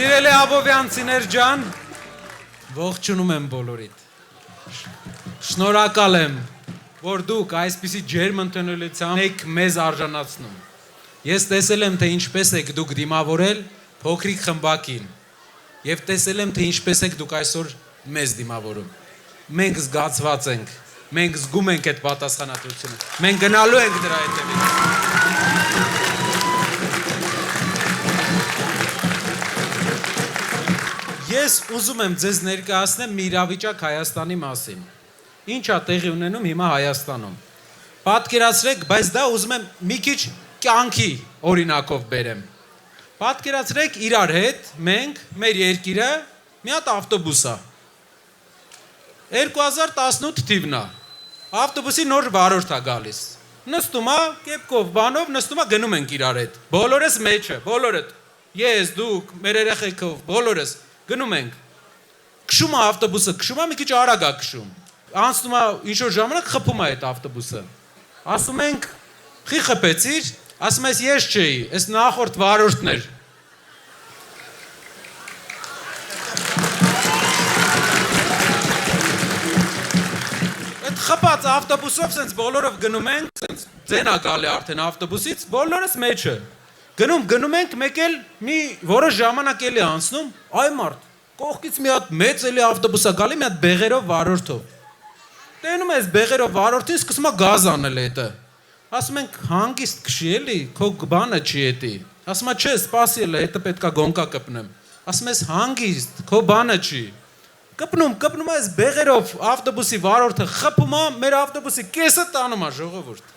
Սիրելի Աբովյանցիներ ջան, ողջունում եմ բոլորիդ։ Շնորհակալ եմ, որ դուք այսպիսի ջերմ ընդունելությամբ եք մեզ արժանացնում։ Ես տեսել եմ, թե ինչպես եք դուք դիմավորել փոքրիկ խմբակին, եւ տեսել եմ, թե ինչպես եք դուք այսօր մեզ դիմավորում։ Մենք զգացված ենք, մենք զգում ենք այդ պատասխանատվությունը։ Մենք գնալու ենք դրա հետևից։ Ես ուզում եմ ձեզ ներկայացնեմ մի իրավիճակ Հայաստանի մասին։ Ինչ է տեղի ունենում հիմա Հայաստանում։ Պատկերացրեք, բայց դա ուզում եմ մի քիչ կյանքի օրինակով բերեմ։ Պատկերացրեք իրար հետ մենք մեր երկիրը մի հատ ավտոբուս է։ 2018 թիվն է։ Ավտոբուսի նոր վարորդ է գալիս։ Նստում է, կեպկով, բանով նստում է, գնում ենք իրար հետ։ Բոլորս մեջը, բոլորդ։ Ես, դուք, մեր երեխեքով, բոլորս գնում ենք։ Քշում է ավտոբուսը, քշում է մի քիչ արագ է քշում։ Անցնում է ինչ-որ ժամանակ խփում է այդ ավտոբուսը։ Ասում ենք, «Խի խփեցիր», ասում ես ես չէի, այս նախորդ վարորդն էր։ Այդ խփած ավտոբուսով սենց բոլորով գնում ենք, սենց ձենա գալի արդեն ավտոբուսից, բոլորս մեջը։ Գնում ենք, մեկ էլ մի որոշ ժամանակ էլի անցնում, այ մարդ, կողքից մի հատ մեծ էլի ավտոբուս է գալի, մի հատ բեղերով վարորդով։ Տենում ես բեղերով վարորդին, սկսում է գազ անել հետը։ Ասում ենք, հանգիստ քշի էլի, քո բանը չի էտի։ Ասում է, չէ, սպասի էլի, հետը պետքա գոնկա կպնեմ։ Ասում ես, հանգիստ, քո բանը չի։ Կպնում ես բեղերով ավտոբուսի վարորդը խփում է, մեր ավտոբուսի կեսը տանում է ժողովուրդ։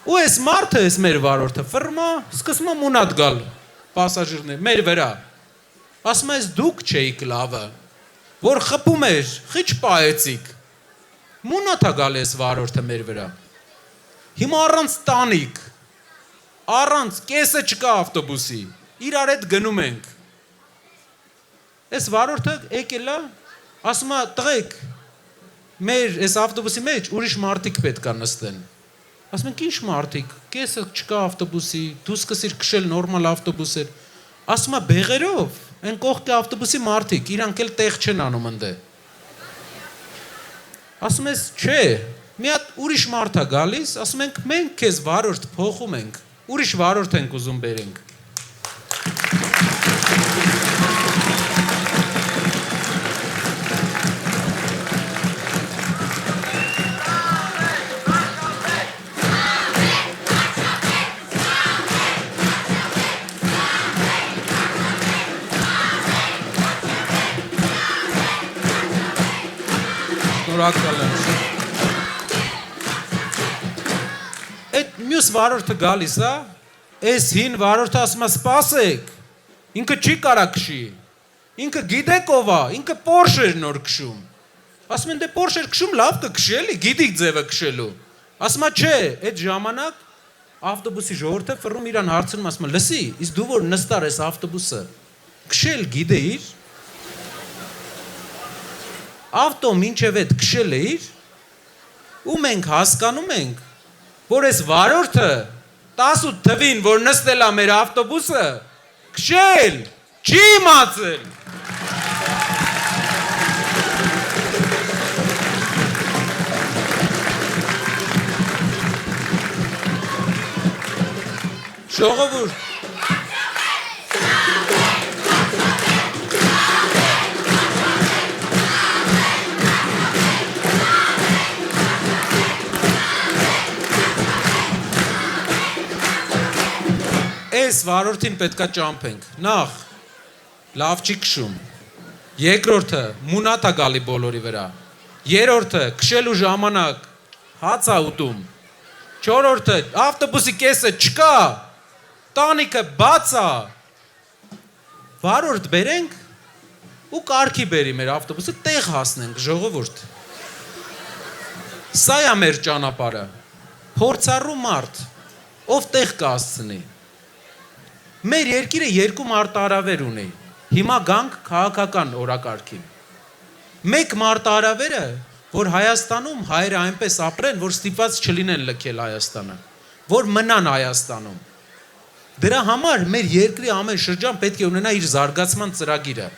Ու այս մարդը, այս մեր վարորդը ֆռմ է, սկսում է մունատ գալ պասաժիրներ, մեր վրա։ Ասում ես դուք չէիք լավը, որ խփում էր, խիչ պահեցիք։ Մունատ է գալ այս վարորդը մեր վրա։ Հիմա առանց տանիք, առանց կեսը չկա ավտոբուսի, իրար հետ գնում ենք։ Այս վարորդը եկել է, ասում է տղեկ, մեր այս ավտոբուսի մեջ ուրիշ մարդիկ պետք է նստեն։ Ասում ենք ինչ մարդիկ, կեսը չկա ավտոբուսի, դու սկսիր քշել նորմալ ավտոբուսեր։ Ասում է բեղերով, այն կողքի ավտոբուսի մարդիկ, իրանք էլ տեղ չեն անում ընդե։ Ասում ես չէ, մի հատ ուրիշ մարդ է գալիս, ասում ենք մենք քեզ վարորդ փոխում ենք, ուրիշ վարորդ ենք ուզում բերենք։ Այդ մյուս վարորդը գալիս է, այս հին վարորդը ասում է սպասեք, ինքը չի կարա քշի, ինքը գիտեք ով է, ինքը Porsche էր նոր քշում։ Ասում են դե Porsche էր քշում, լավ կքշի էլի, գիտիկ ձևը քշելու։ Ասում է չէ, այդ ժամանակ ավտոբուսի ժողովուրդը ֆռում իրան հարցնում, ասում է լսի, իսկ դու որ նստար այս ավտոբուսը, քշել գիտեիր։ Ավտո մինչև այդ քշել էիր, ու մենք հասկանում ենք, որ այս վարորդը 18 թվին, որ նստել է մեր ավտոբուսը, քշել, չի իմացել։ Ժողովուրդ, այս վարորդին պետքա ճամփենք, նախ, լավ չի քշում, երկրորդը մունատ է գալի բոլորի վրա, երրորդը քշելու ժամանակ հաց է ուտում, չորրորդը ավտոբուսի կեսը չկա, տանիքը բաց է, վարորդ բերենք ու կարգի բերի մեր ավտոբուսը, տեղ հասնենք ժողովուրդ։ Սա է մեր ճանապարհը, փորձառու մարդ, ով տեղ կհասցնի։ Մեր երկիրը երկու մարտահրավեր ունի, հիմա գանք քաղաքական օրակարգին։ Մեկ մարտահրավերը, որ Հայաստանում հայերը այնպես ապրեն, որ ստիպված չլինեն լքել Հայաստանը, որ մնան Հայաստանում։ Դրա համար մեր երկրի ամեն շրջան պետք է ունենա իր զարգացման ծրագիրը։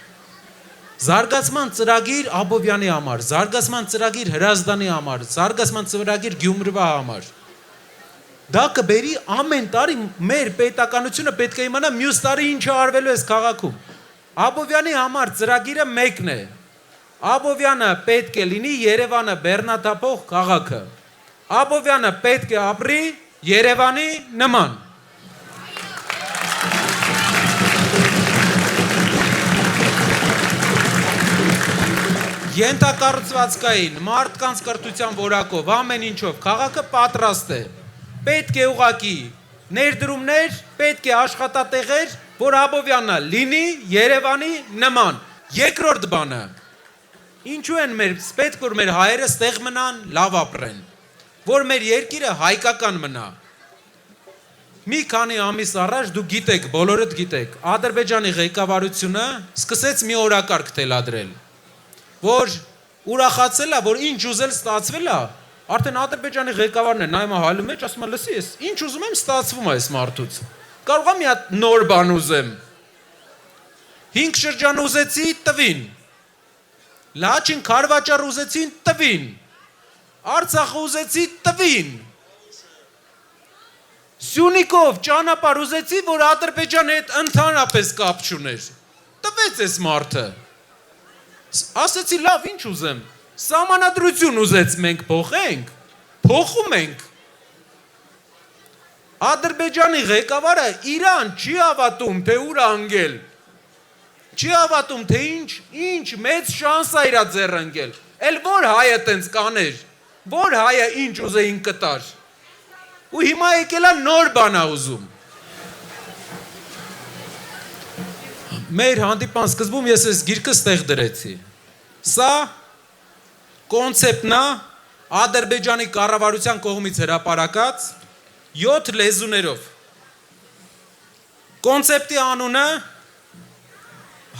Զարգացման ծրագիր Աբովյանի համար, զարգացման ծրագիր Հրազդանի համար, զարգացման ծրագիր Գյումրվա համար։ Դա կբերի ամեն տարի մեր պետականությունը պետք է իմանա մյուս տարի ինչ արվելու է քաղաքում։ Աբովյանի համար ծրագիրը մեկն է։ Աբովյանը պետք է լինի Երևանը բեռնաթափող քաղաքը։ Աբովյանը պետք է ապրի Երևանի նման։ Ենթակառուցվածքային, մարդկանց կրթության որակով, ամեն ինչով քաղաքը պատրաստ է։ Պետք է ուղղակի ներդրումներ, պետք է աշխատատեղեր, որ Աբովյանը լինի Երևանի նման։ Երկրորդ բանը, ինչու են պետք որ մեր հայերը ստեղ մնան, լավ ապրեն, որ մեր երկիրը հայկական մնա։ Մի քանի ամիս առաջ դու գիտեք, բոլորդ գիտեք, Ադրբեջանի ղեկավարությունը սկսեց մի օրակարգ թելադրել, որ ուրախացել է, որ ինչ ուզել ստացվել է, արդեն Ադրբեջանի ղեկավարն է նայում հալու մեջ, ասում է, լսի, ես ինչ ուզում եմ ստացվում է այս մարդուց։ Կարող եմ մի հատ նոր բան ուզեմ։ 5 շրջան ուզեցի, տվին։ Լաչին Քարվաճար ուզեցին, տվին։ Արցախ ուզեցի, տվին։ Սյունիքով ճանապարհ ուզեցի, որ Ադրբեջանի հետ ընդհանրապես կապ չուներ։ Տվեց այս մարդը։ Ասեցի, լավ, ինչ ուզեմ։ Սահմանադրություն ուզեց, մենք փոխենք, փոխում ենք։ Ադրբեջանի ղեկավարը իրան չի հավատում, թե ուր անգել։ Չի հավատում, թե ինչ մեծ շանս է իրա ձեռ ընկել։ Էլ որ հայը տենց կաներ, որ հայը ինչ ուզեին կտար։ Ու հիմա եկել է նոր բան ա ուզում։ Մեր հանդիպան սկզբում ես այս գիրքը ստեղ դրեցի։ Սա կոնցեպտն է Ադրբեջանի կառավարության կողմից հրապարակած 7 լեզուներով։ Կոնցեպտի անունը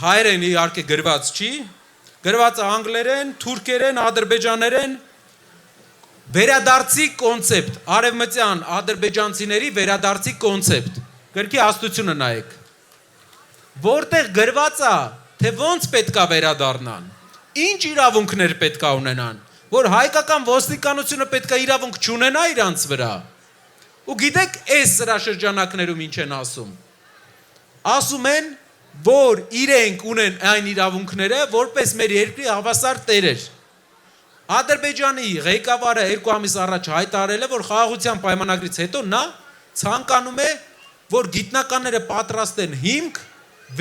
հայերեն իհարկե գրված չի, գրված է անգլերեն, թուրքերեն, ադրբեջաներեն, վերադարձի կոնցեպտ, արևմտյան ադրբեջանցիների վերադարձի կոնցեպտ։ Գրքի հաստությունը նայեք։ Որտեղ գրված է, թե ոնց պետք է վերադառնան, ինչ իրավունքներ պետք է ունենան, որ հայկական ոստիկանությունը պետք է իրավունք չունենա իրանց վրա։ Ու գիտեք, այս սրաշրջանակներում ինչ են ասում։ Ասում են, որ իրենք ունեն այն իրավունքները, որպես մեր երկրի հավասար տերեր։ Ադրբեջանի ղեկավարը 2 ամիս առաջ հայտարարել է, որ խաղաղության պայմանագրից հետո նա ցանկանում է, որ գիտնականները պատրաստեն հիմք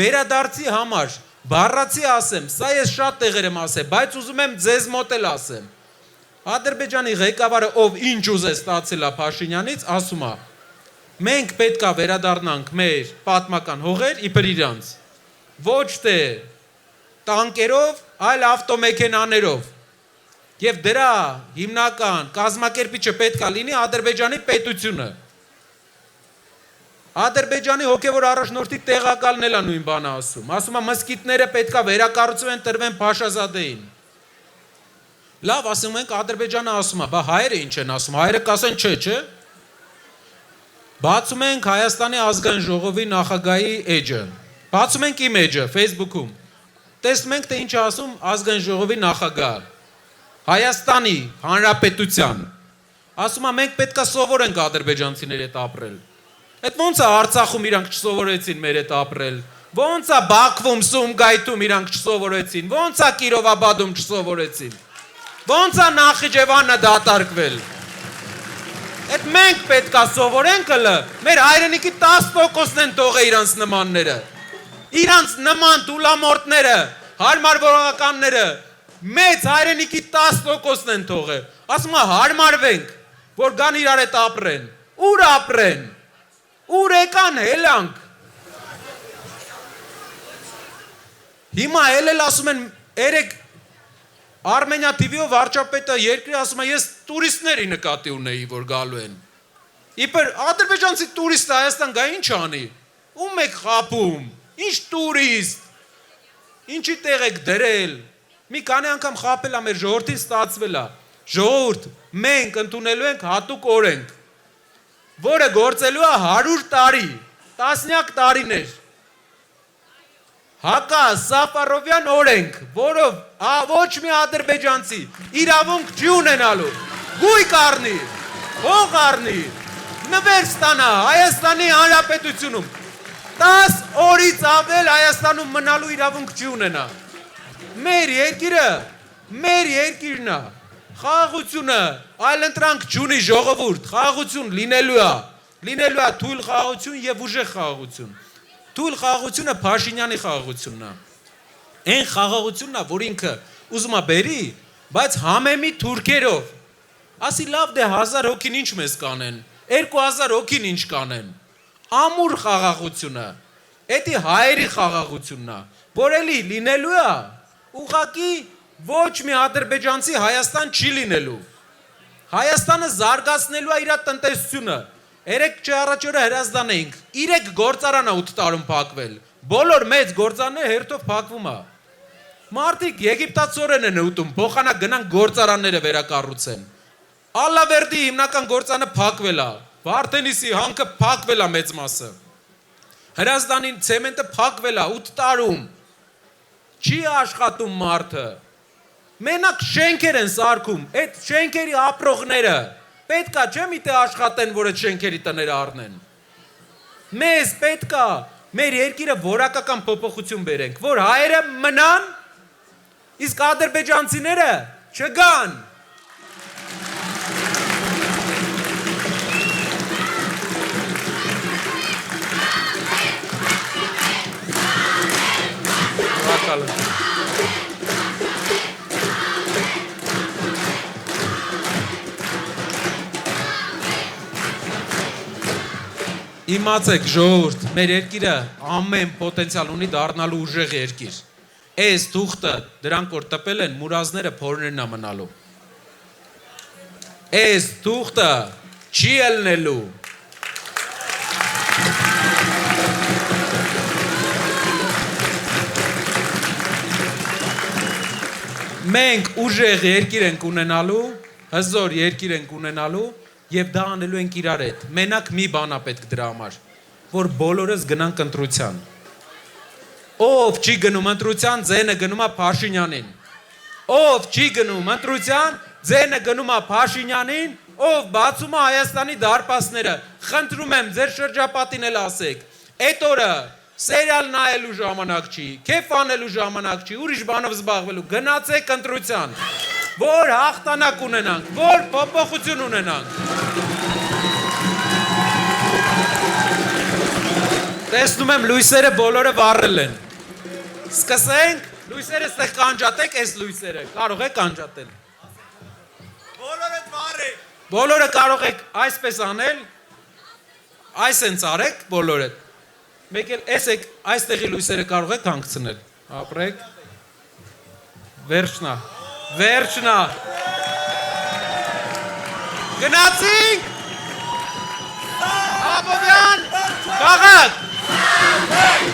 վերադարձի համար։ Բառացի ասեմ, սա ես շատ տեղեր եմ ասել, բայց ուզում եմ ձեզ մոտ էլ ասեմ։ Ադրբեջանի ղեկավարը, ով ինչ ուզե ստացել է Փաշինյանից, ասում է. մենք պետք է վերադառնանք մեր պատմական հողեր իբր իրանց։ Ոչ թե տանկերով, այլ ավտոմեքենաներով։ Եվ դրա հիմնական կազմակերպիչը պետք է լինի Ադրբեջանի պետությունը։ Ադրբեջանի հոգևոր առաջնորդի տեղակալն էլ է նույն բանը ասում։ Ասում է մզկիթները պետք է վերակառուցվեն, տրվեն Փաշազադեին։ Լավ, ասում ենք Ադրբեջանը ասում է, բա հայերը ինչ են ասում, հայերը կասեն չէ։ Բացում ենք Հայաստանի ազգային ժողովի նախագահի էջը։ Բացում ենք իմ էջը Facebook-ում։ Տեսնում ենք, թե ինչ ասում ազգային ժողովի նախագահը։ Հայաստանի Հանրապետության։ Ասում է մենք պետք է սովորենք ադրբեջանցիների հետ ապրել։ Այդ ոնց է Արցախում իրանք չսովորեցին մեր հետ ապրել։ Ոնց է Բաքվում, Սումգայիթում իրանք չսովորեցին։ Ոնց է Կիրովաբադում չսովորեցին։ Ոնց է Նախիջևանը դատարկվել։ Այդ մենք պետք է սովորենք հլը, մեր հայրենիքի 10%-ն են թողել իրանց նմանները։ Իրանց նման տուլամորտները, հարմարվողականները մեծ հայրենիքի 10%-ն են թողել։ Ասում է հարմարվենք, որ գան իրար հետ ապրեն։ Ուր ապրեն։ Ուր եկան հելանք։ Հիմա էլ ասում են, երեք Armenia TV-ով վարչապետը երկրի ասում է, ես տուրիստների նկատի ունեի, որ գալու են։ Իբր ադրբեջանցի տուրիստը Հայաստան գա ինչ անի։ Ում եք խաբում։ Ինչ տուրիստ։ Ինչի տեղ եք դրել։ Մի քանի անգամ խաբել է մեր ժողովրդին ստացվել է։ Ժողովուրդ, մենք ընդունելու ենք հատուկ օրենք, որը գործելու է 100 տարի։ տասնյակ տարիներ Հակա Սաֆարովյան օրենք, որով ոչ մի ադրբեջանցի իրավունք չի ունենալու, գույք առնի, հող առնի, նվեր ստանա Հայաստանի Հանրապետությունում, 10 օրից ավել Հայաստանում մնալու իրավունք չի ունենա։ Մեր երկիրն է, խաղաղությունը, այլընտրանք չունի ժողովուրդ, խաղաղություն լինելու է թույլ խաղաղություն եւ ուժեղ խաղաղություն։ Թույլ խաղաղությունը Փաշինյանի խաղաղությունն է։ Այն խաղաղությունն է, որ ինքը ուզում է բերի, բայց համեմի թուրքերով։ Ասի լավ դե 1000 հոգին ինչ մեզ կանեն, 2000 հոգին ինչ կանեն։ Ամուր խաղաղությունը, էդի հայերի խաղաղությունն է, որ էլի լինելու է, ուղղակի ոչ մի ադրբեջանցի Հայաստան չի լինելու։ Հայաստանը զարգացնելու է իր տնտեսությունը։ Երեք չառաջ օրը հրազդան էինք, 3 գործարան է 8 տարում փակվել, բոլոր մեծ գործարանները հերթով փակվում է։ Մարդիկ եգիպտացորեն են ուտում, փոխանակ գնան գործարանները վերակառուցեն։ Ալավերդի հիմնական գործարանը փակվել է, Վարդենիսի հանքը փակվել է մեծ մասը։ Հրազդանի ցեմենտը փակվել է 8 տարում։ Չի աշխատում մարդը։ Մենակ շենքեր են սարքում, այդ շենքերի ապրողները պետք է չէ՞ մի տեղ աշխատեն, որ այդ շենքերի տները առնեն։ Մեզ պետք է մեր երկիրը որակական փոփոխություն բերենք, որ հայերը մնան, իսկ ադրբեջանցիները չգան։ Իմացեք ժողովուրդ, մեր երկիրը ամեն պոտենցիալ ունի դառնալու ուժեղ երկիր։ Այս թուղթը դրանք որ տպել են մուրազները փորներն է մնալու։ Այս թուղթը չի ելնելու։ Մենք ուժեղ երկիր ենք ունենալու, հզոր երկիր ենք ունենալու Եվ դա անելու ենք իրար հետ, մենակ մի բան է պետք դրա համար, որ բոլորս գնանք ընտրության։ Ով չի գնում ընտրության, ձենը գնում է Փաշինյանին։ Ով չի գնում ընտրության, ձենը գնում է Փաշինյանին, ով բացում է Հայաստանի դարպասները։ Խնդրում եմ, ձեր շրջապատին էլ ասեք, այդ օրը սերիալ նայելու ժամանակ չի, քեֆ անելու ժամանակ չի, ուրիշ բանով զբաղվելու, գնացեք ընտրության։ Որ հաղթանակ ունենանք, որ փոփոխություն ունենանք։ Տեսնում եմ լույսերը բոլորը վառել են։ Սկսենք, լույսերը ստեղ կանջատեք, այս լույսերը, կարող եք կանջատել։ Բոլորը վառեք։ Բոլորը կարող եք այսպես անել, այս հենց արեք բոլորը։ Մեկ էլ էսեք, այստեղի լույսերը կարող եք հանգցնել։ Ապրեք։ Վերջնա։ Վերջնա։ Գնացինք։ Աբովյան, քաղաք։